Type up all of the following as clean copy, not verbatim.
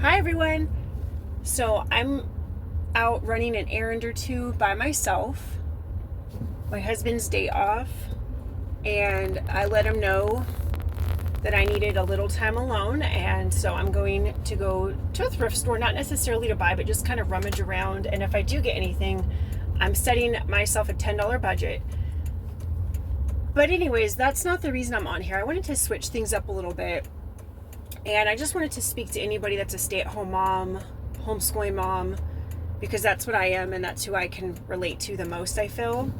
Hi everyone. So I'm out running an errand or two by myself. My husband's day off, and I let him know that I needed a little time alone, and so I'm going to go to a thrift store, not necessarily to buy, but just kind of rummage around. And if I do get anything, I'm setting myself a $10 budget. But anyways, that's not the reason I'm on here. I wanted to switch things up a little bit. And I just wanted to speak to anybody that's a stay-at-home mom, homeschooling mom, because that's what I am, and that's who I can relate to the most, I feel.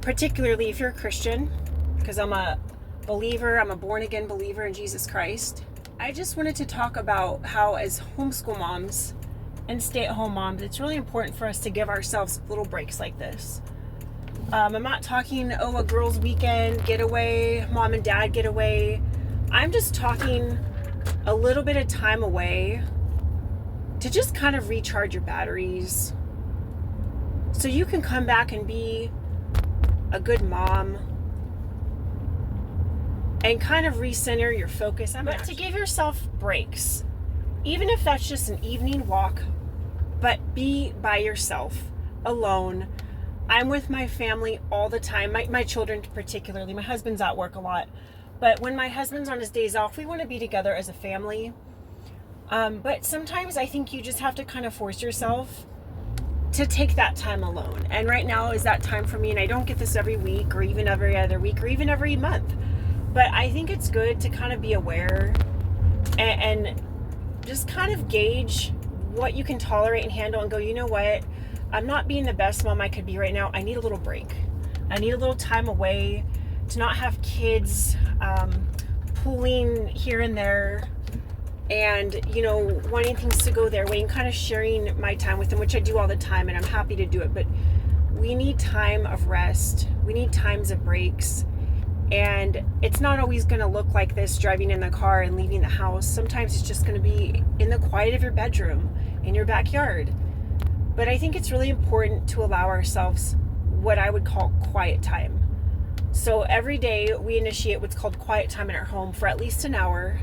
Particularly if you're a Christian, because I'm a believer, I'm a born-again believer in Jesus Christ. I just wanted to talk about how, as homeschool moms and stay-at-home moms, it's really important for us to give ourselves little breaks like this. I'm not talking, a girls' weekend getaway, mom and dad getaway. I'm just talking a little bit of time away to just kind of recharge your batteries so you can come back and be a good mom and kind of recenter your focus. But to give yourself breaks, even if that's just an evening walk, but be by yourself, alone. I'm with my family all the time, my children particularly. My husband's at work a lot. But when my husband's on his days off, we want to be together as a family. But sometimes I think you just have to kind of force yourself to take that time alone. And right now is that time for me. And I don't get this every week or even every other week or even every month. But I think it's good to kind of be aware and just kind of gauge what you can tolerate and handle and go, you know what? I'm not being the best mom I could be right now. I need a little break. I need a little time away to not have kids pulling here and there and, wanting things to go their way and kind of sharing my time with them, which I do all the time, and I'm happy to do it. But we need time of rest. We need times of breaks. And it's not always going to look like this driving in the car and leaving the house. Sometimes it's just going to be in the quiet of your bedroom, in your backyard. But I think it's really important to allow ourselves what I would call quiet time. So every day we initiate what's called quiet time in our home for at least an hour.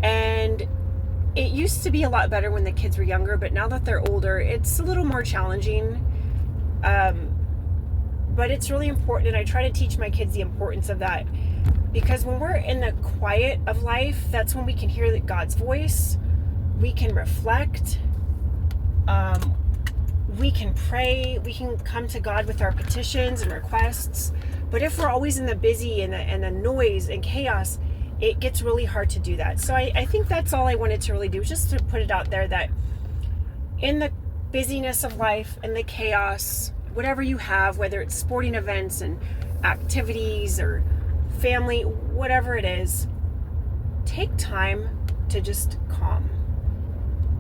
And it used to be a lot better when the kids were younger, but now that they're older, it's a little more challenging. But it's really important, and I try to teach my kids the importance of that. Because when we're in the quiet of life, that's when we can hear God's voice. We can reflect. We can pray. We can come to God with our petitions and requests. But if we're always in the busy and the noise and chaos, it gets really hard to do that. So I think that's all I wanted to really do, just to put it out there that in the busyness of life and the chaos, whatever you have, whether it's sporting events and activities or family, whatever it is, take time to just calm.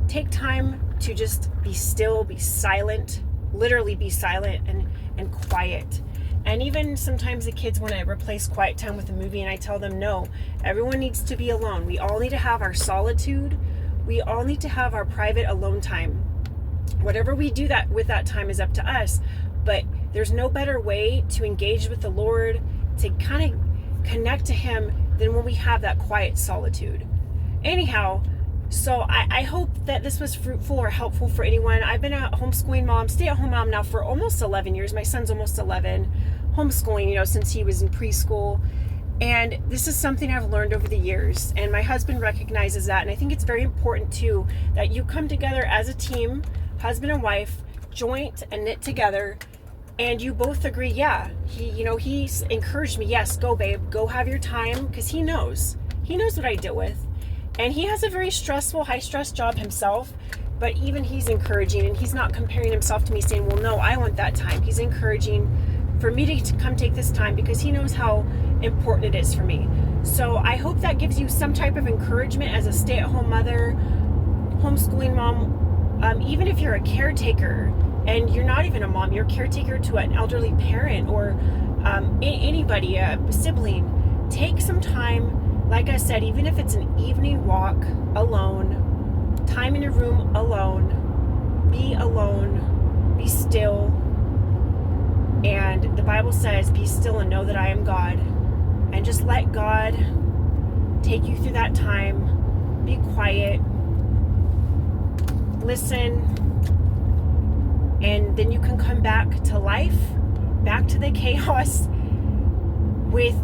Take time to just be still, be silent, literally be silent and quiet. And even sometimes the kids want to replace quiet time with a movie, and I tell them, no, everyone needs to be alone. We all need to have our solitude. We all need to have our private alone time. Whatever we do that with that time is up to us. But there's no better way to engage with the Lord, to kind of connect to Him, than when we have that quiet solitude. Anyhow, so I hope that this was fruitful or helpful for anyone. I've been a homeschooling mom, stay-at-home mom now for almost 11 years. My son's almost 11. Homeschooling, since he was in preschool. And this is something I've learned over the years. And my husband recognizes that. And I think it's very important, too, that you come together as a team, husband and wife, joint and knit together. And you both agree, yeah, he's encouraged me. Yes, go, babe. Go have your time. Because he knows. He knows what I deal with. And he has a very stressful, high-stress job himself, but even he's encouraging, and he's not comparing himself to me saying, well, no, I want that time. He's encouraging for me to come take this time because he knows how important it is for me. So I hope that gives you some type of encouragement as a stay-at-home mother, homeschooling mom, even if you're a caretaker and you're not even a mom, you're a caretaker to an elderly parent or anybody, a sibling. Take some time. Like I said, even if it's an evening walk alone, time in your room alone, be still. And the Bible says, be still and know that I am God. And just let God take you through that time. Be quiet. listen, and then you can come back to life, back to the chaos with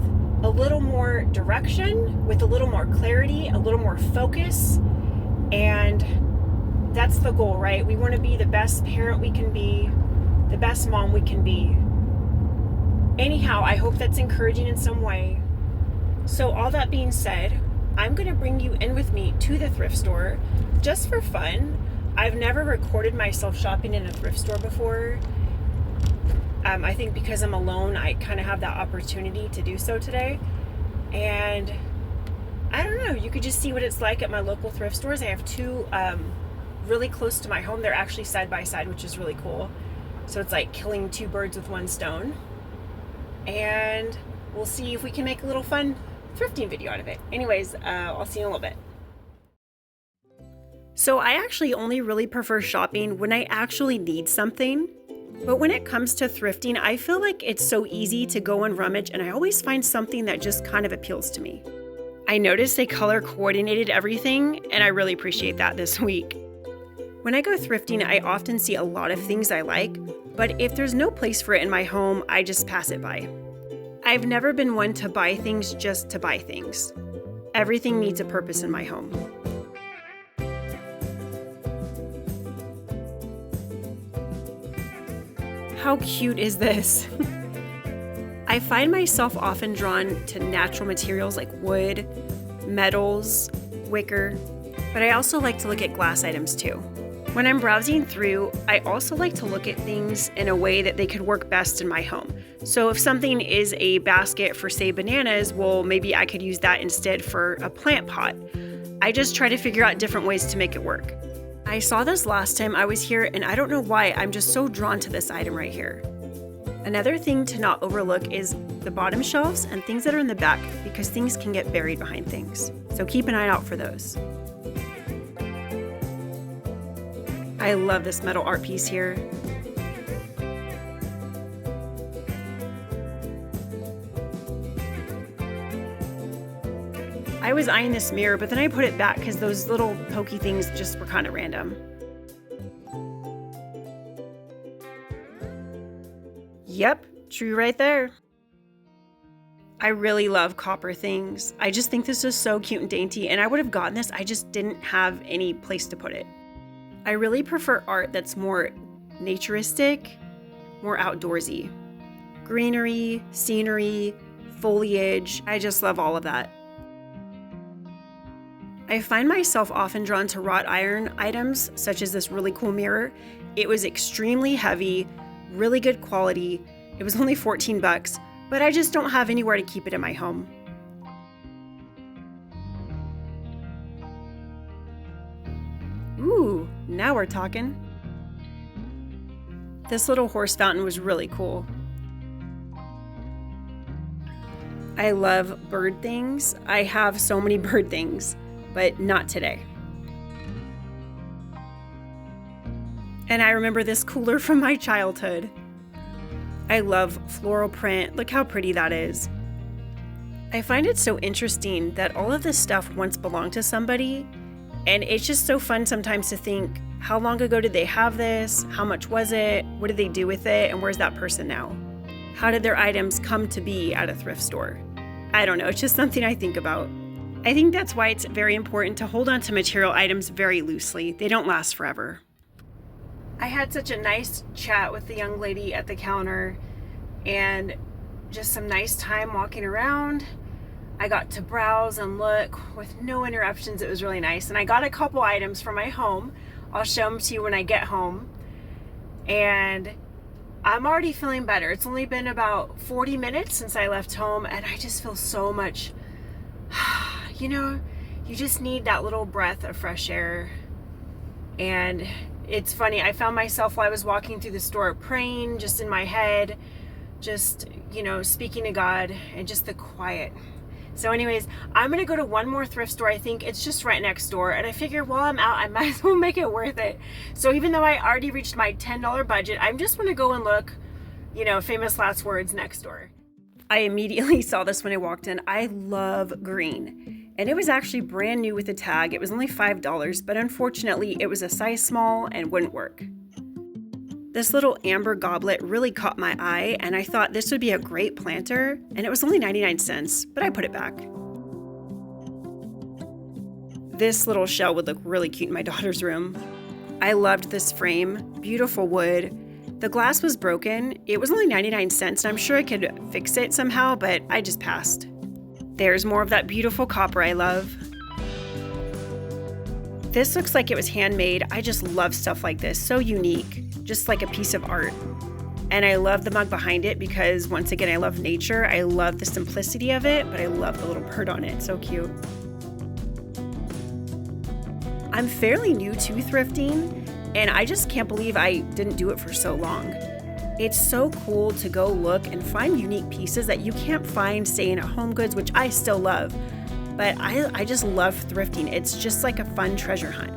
a little more direction, with a little more clarity, a little more focus. And that's the goal, right? We want to be the best parent we can be, the best mom we can be. Anyhow, I hope that's encouraging in some way. So all that being said, I'm going to bring you in with me to the thrift store just for fun. I've never recorded myself shopping in a thrift store before. I think because I'm alone, I kind of have that opportunity to do so today. And I don't know, you could just see what it's like at my local thrift stores. I have two really close to my home. They're actually side by side, which is really cool. So it's like killing two birds with one stone. And we'll see if we can make a little fun thrifting video out of it. Anyways, I'll see you in a little bit. So I actually only really prefer shopping when I actually need something. But when it comes to thrifting, I feel like it's so easy to go and rummage, and I always find something that just kind of appeals to me. I noticed they color coordinated everything, and I really appreciate that this week. When I go thrifting, I often see a lot of things I like, but if there's no place for it in my home, I just pass it by. I've never been one to buy things just to buy things. Everything needs a purpose in my home. How cute is this? I find myself often drawn to natural materials like wood, metals, wicker, but I also like to look at glass items too. When I'm browsing through, I also like to look at things in a way that they could work best in my home. So if something is a basket for, say, bananas, well, maybe I could use that instead for a plant pot. I just try to figure out different ways to make it work. I saw this last time I was here, and I don't know why, I'm just so drawn to this item right here. Another thing to not overlook is the bottom shelves and things that are in the back, because things can get buried behind things. So keep an eye out for those. I love this metal art piece here. I was eyeing this mirror, but then I put it back because those little pokey things just were kind of random. Yep, true right there. I really love copper things. I just think this is so cute and dainty, and I would have gotten this, I just didn't have any place to put it. I really prefer art that's more naturistic, more outdoorsy. Greenery, scenery, foliage, I just love all of that. I find myself often drawn to wrought iron items, such as this really cool mirror. It was extremely heavy, really good quality. It was only $14, but I just don't have anywhere to keep it in my home. Ooh, now we're talking. This little horse fountain was really cool. I love bird things. I have so many bird things, but not today. And I remember this cooler from my childhood. I love floral print. Look how pretty that is. I find it so interesting that all of this stuff once belonged to somebody, and it's just so fun sometimes to think, how long ago did they have this? How much was it? What did they do with it? And where's that person now? How did their items come to be at a thrift store? I don't know, it's just something I think about. I think that's why it's very important to hold on to material items very loosely. They don't last forever. I had such a nice chat with the young lady at the counter and just some nice time walking around. I got to browse and look with no interruptions. It was really nice. And I got a couple items from my home. I'll show them to you when I get home. And I'm already feeling better. It's only been about 40 minutes since I left home, and I just feel so much, you know, you just need that little breath of fresh air. And it's funny, I found myself while I was walking through the store praying just in my head, just, you know, speaking to God, and just the quiet. So anyways, I'm going to go to one more thrift store. I think it's just right next door. And I figure while I'm out, I might as well make it worth it. So even though I already reached my $10 budget, I'm just going to go and look, you know, famous last words next door. I immediately saw this when I walked in. I love green. And it was actually brand new with a tag. It was only $5, but unfortunately it was a size small and wouldn't work. This little amber goblet really caught my eye, and I thought this would be a great planter, and it was only 99 cents, but I put it back. This little shell would look really cute in my daughter's room. I loved this frame, beautiful wood. The glass was broken. It was only 99 cents, and I'm sure I could fix it somehow, but I just passed. There's more of that beautiful copper I love. This looks like it was handmade. I just love stuff like this, so unique, just like a piece of art. And I love the mug behind it because, once again, I love nature. I love the simplicity of it, but I love the little bird on it. So cute. I'm fairly new to thrifting, and I just can't believe I didn't do it for so long. It's so cool to go look and find unique pieces that you can't find, say, in a Home Goods, which I still love. But I just love thrifting. It's just like a fun treasure hunt.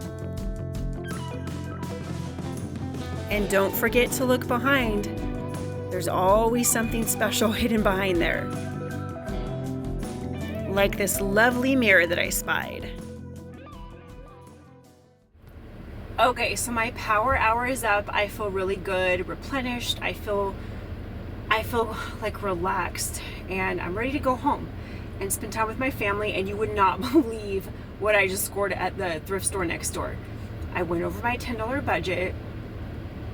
And don't forget to look behind. There's always something special hidden behind there. Like this lovely mirror that I spied. Okay, so my power hour is up. I feel really good, replenished. I feel like relaxed, and I'm ready to go home and spend time with my family. And you would not believe what I just scored at the thrift store next door. I went over my $10 budget.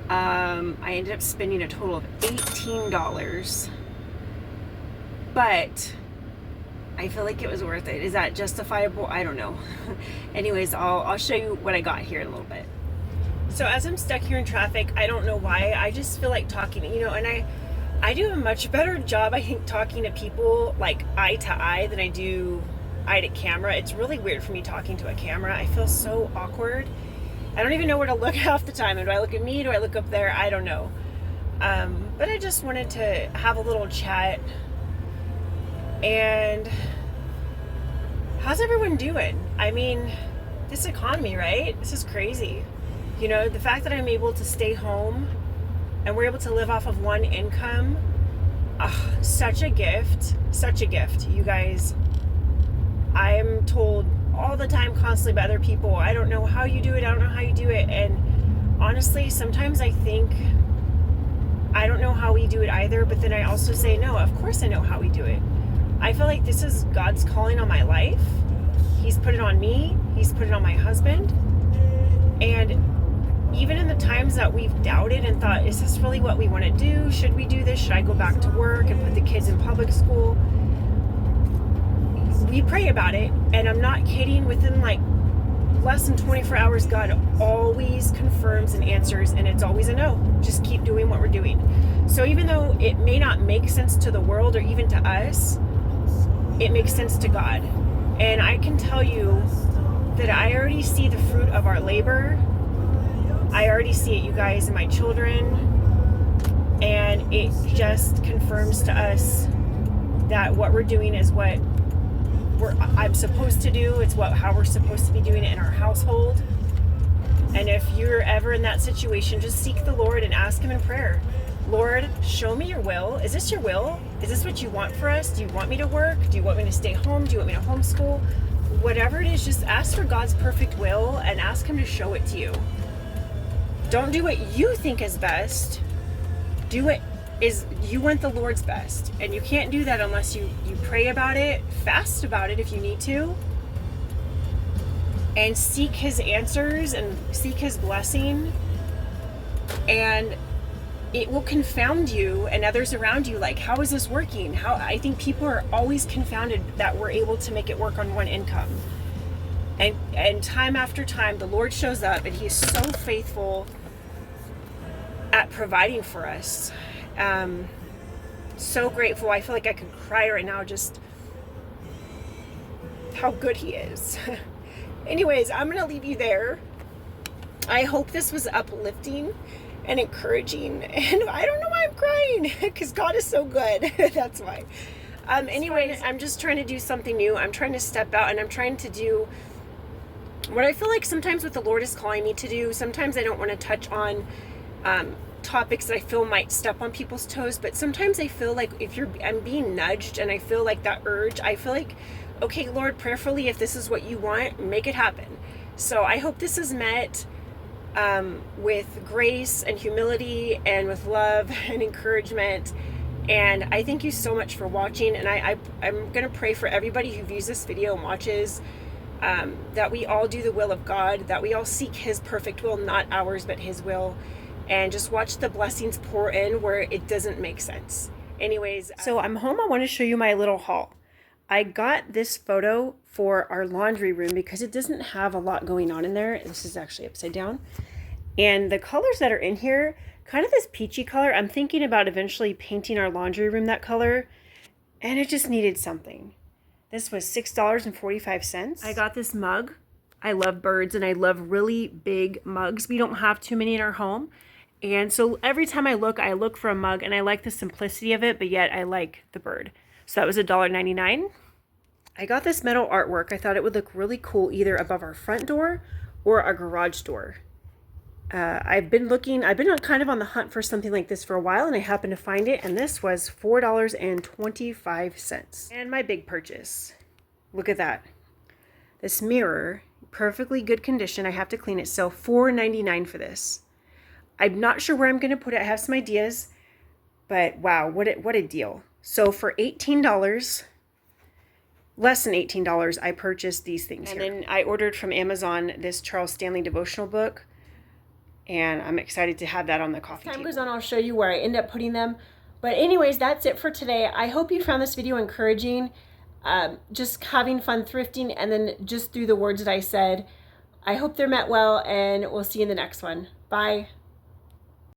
I ended up spending a total of $18, but I feel like it was worth it. Is that justifiable? I don't know. Anyways, I'll show you what I got here in a little bit. So as I'm stuck here in traffic, I don't know why, I just feel like talking, and I do a much better job, I think, talking to people like eye to eye than I do eye to camera. It's really weird for me talking to a camera. I feel so awkward. I don't even know where to look half the time. Do I look at me? Do I look up there? I don't know. But I just wanted to have a little chat. And how's everyone doing? I mean, this economy, right? This is crazy. The fact that I'm able to stay home and we're able to live off of one income, such a gift, you guys. I am told all the time, constantly, by other people, I don't know how you do it, and honestly, sometimes I think I don't know how we do it either, but then I also say, no, of course I know how we do it. I feel like this is God's calling on my life. He's put it on me, He's put it on my husband, and even in the times that we've doubted and thought, is this really what we want to do? Should we do this? Should I go back to work and put the kids in public school? We pray about it, and I'm not kidding, within like less than 24 hours, God always confirms and answers, and it's always a no. Just keep doing what we're doing. So even though it may not make sense to the world or even to us, it makes sense to God. And I can tell you that I already see the fruit of our labor. I already see it, you guys, and my children, and it just confirms to us that what we're doing is what I'm supposed to do. It's how we're supposed to be doing it in our household. And if you're ever in that situation, just seek the Lord and ask Him in prayer. Lord, show me your will. Is this your will? Is this what you want for us? Do you want me to work? Do you want me to stay home? Do you want me to homeschool? Whatever it is, just ask for God's perfect will and ask Him to show it to you. Don't do what you think is best. Do what you want the Lord's best. And you can't do that unless you pray about it, fast about it if you need to, and seek His answers and seek His blessing. And it will confound you and others around you, like, how is this working? I think people are always confounded that we're able to make it work on one income. And time after time, the Lord shows up, and He is so faithful at providing for us. So grateful. I feel like I could cry right now, just how good He is. Anyways, I'm going to leave you there. I hope this was uplifting and encouraging. And I don't know why I'm crying, because God is so good. That's why. Anyway, I'm just trying to do something new. I'm trying to step out, and I'm trying to do what I feel like sometimes what the Lord is calling me to do. Sometimes I don't want to touch on topics that I feel might step on people's toes, but sometimes I feel like I'm being nudged and I feel like that urge, I feel like, okay, Lord, prayerfully, if this is what you want, make it happen. So I hope this is met with grace and humility and with love and encouragement. And I thank you so much for watching. And I'm going to pray for everybody who views this video and watches, that we all do the will of God, that we all seek his perfect will, not ours, but his will, and just watch the blessings pour in where it doesn't make sense. Anyways, so I'm home. I want to show you my little haul. I got this photo for our laundry room because it doesn't have a lot going on in there. This is actually upside down. And the colors that are in here, kind of this peachy color, I'm thinking about eventually painting our laundry room that color. And it just needed something. This was $6.45. I got this mug. I love birds and I love really big mugs. We don't have too many in our home. And so every time I look for a mug, and I like the simplicity of it, but yet I like the bird. So that was $1.99. I got this metal artwork. I thought it would look really cool either above our front door or our garage door. I've been kind of on the hunt for something like this for a while, and I happened to find it, and this was $4.25. And my big purchase. Look at that. This mirror, perfectly good condition. I have to clean it still. $4.99 for this. I'm not sure where I'm going to put it. I have some ideas, but wow, what a deal. So for $18, less than $18, I purchased these things here. And then I ordered from Amazon this Charles Stanley devotional book, and I'm excited to have that on the coffee table. As time goes on, I'll show you where I end up putting them. But anyways, that's it for today. I hope you found this video encouraging, just having fun thrifting, and then just through the words that I said. I hope they're met well, and we'll see you in the next one. Bye.